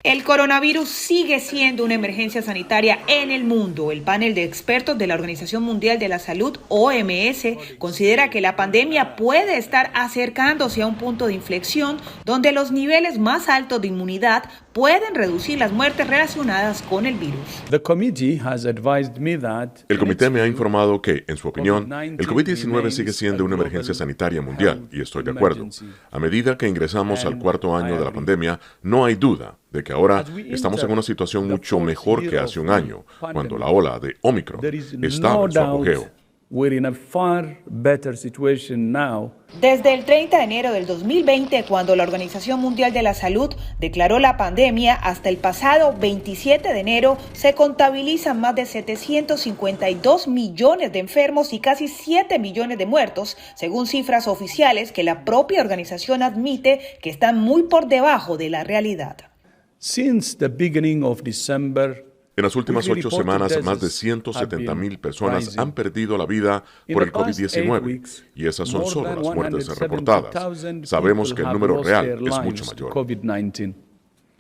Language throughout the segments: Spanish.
El coronavirus sigue siendo una emergencia sanitaria en el mundo. El panel de expertos de la Organización Mundial de la Salud, OMS, considera que la pandemia puede estar acercándose a un punto de inflexión donde los niveles más altos de inmunidad pueden reducir las muertes relacionadas con el virus. El comité me ha informado que, en su opinión, el COVID-19 sigue siendo una emergencia sanitaria mundial, y estoy de acuerdo. A medida que ingresamos al cuarto año de la pandemia, no hay duda de que ahora estamos en una situación mucho mejor que hace un año, cuando la ola de Omicron estaba en su apogeo. Desde el 30 de enero del 2020, cuando la Organización Mundial de la Salud declaró la pandemia, hasta el pasado 27 de enero, se contabilizan más de 752 millones de enfermos y casi 7 millones de muertos, según cifras oficiales que la propia organización admite que están muy por debajo de la realidad. En las últimas 8 semanas, más de 170,000 personas han perdido la vida por el COVID-19, y esas son solo las muertes reportadas. Sabemos que el número real es mucho mayor.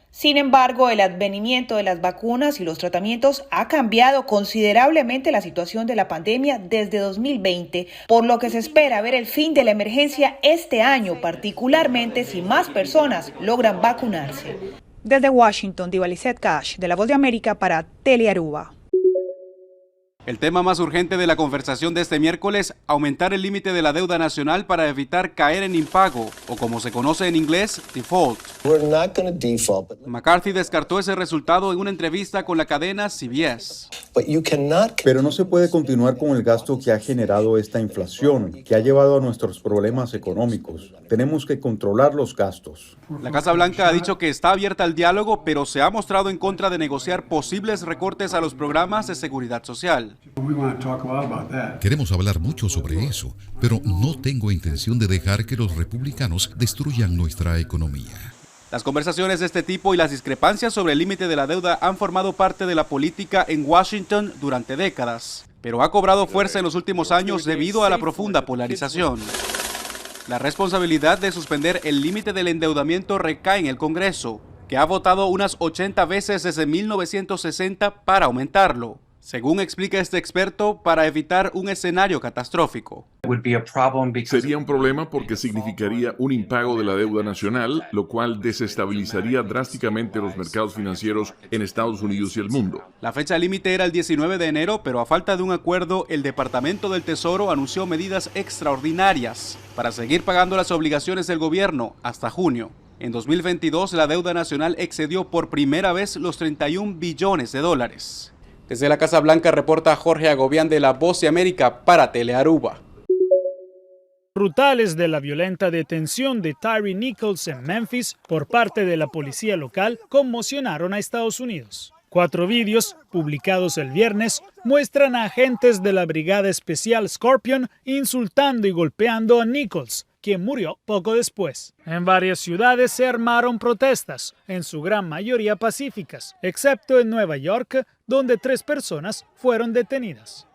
Sin embargo, el advenimiento de las vacunas y los tratamientos ha cambiado considerablemente la situación de la pandemia desde 2020, por lo que se espera ver el fin de la emergencia este año, particularmente si más personas logran vacunarse. Desde Washington, Diva Lizette Cash, de La Voz de América para Telearuba. El tema más urgente de la conversación de este miércoles, aumentar el límite de la deuda nacional para evitar caer en impago, o como se conoce en inglés, default. McCarthy descartó ese resultado en una entrevista con la cadena CBS. Pero no se puede continuar con el gasto que ha generado esta inflación, que ha llevado a nuestros problemas económicos. Tenemos que controlar los gastos. La Casa Blanca ha dicho que está abierta al diálogo, pero se ha mostrado en contra de negociar posibles recortes a los programas de seguridad social. Queremos hablar mucho sobre eso, pero no tengo intención de dejar que los republicanos destruyan nuestra economía. Las conversaciones de este tipo y las discrepancias sobre el límite de la deuda han formado parte de la política en Washington durante décadas, pero ha cobrado fuerza en los últimos años debido a la profunda polarización. La responsabilidad de suspender el límite del endeudamiento recae en el Congreso, que ha votado unas 80 veces desde 1960 para aumentarlo, según explica este experto, para evitar un escenario catastrófico. Sería un problema porque significaría un impago de la deuda nacional, lo cual desestabilizaría drásticamente los mercados financieros en Estados Unidos y el mundo. La fecha límite era el 19 de enero, pero a falta de un acuerdo, el Departamento del Tesoro anunció medidas extraordinarias para seguir pagando las obligaciones del gobierno hasta junio. En 2022, la deuda nacional excedió por primera vez los 31 billones de dólares. Desde la Casa Blanca reporta Jorge Agobián de La Voz de América para Telearuba. Brutales de la violenta detención de Tyre Nichols en Memphis por parte de la policía local conmocionaron a Estados Unidos. 4 vídeos, publicados el viernes, muestran a agentes de la Brigada Especial Scorpion insultando y golpeando a Nichols, quien murió poco después. En varias ciudades se armaron protestas, en su gran mayoría pacíficas, excepto en Nueva York, donde 3 personas fueron detenidas.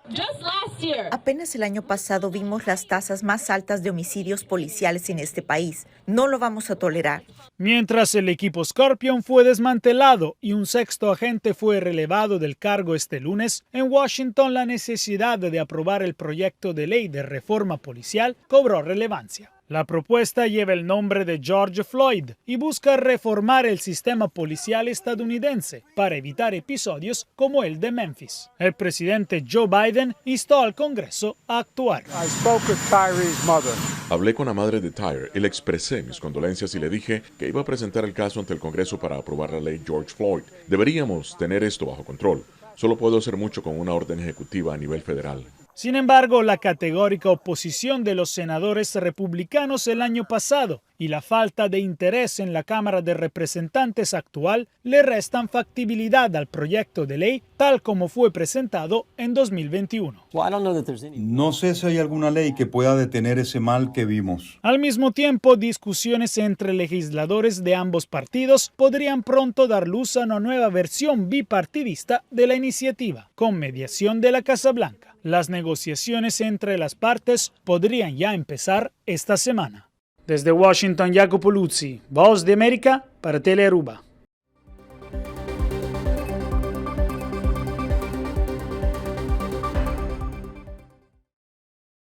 Apenas el año pasado vimos las tasas más altas de homicidios policiales en este país. No lo vamos a tolerar. Mientras el equipo Scorpion fue desmantelado y un 6º agente fue relevado del cargo este lunes, en Washington la necesidad de aprobar el proyecto de ley de reforma policial cobró relevancia. La propuesta lleva el nombre de George Floyd y busca reformar el sistema policial estadounidense para evitar episodios como el de Memphis. El presidente Joe Biden instó al Congreso a actuar. Hablé con la madre de Tyre y le expresé mis condolencias y le dije que iba a presentar el caso ante el Congreso para aprobar la ley George Floyd. Deberíamos tener esto bajo control. Solo puedo hacer mucho con una orden ejecutiva a nivel federal. Sin embargo, la categórica oposición de los senadores republicanos el año pasado y la falta de interés en la Cámara de Representantes actual le restan factibilidad al proyecto de ley tal como fue presentado en 2021. No sé si hay alguna ley que pueda detener ese mal que vimos. Al mismo tiempo, discusiones entre legisladores de ambos partidos podrían pronto dar luz a una nueva versión bipartidista de la iniciativa, con mediación de la Casa Blanca. Las negociaciones entre las partes podrían ya empezar esta semana. Desde Washington, Jacopo Luzzi, Voz de América para Telearuba.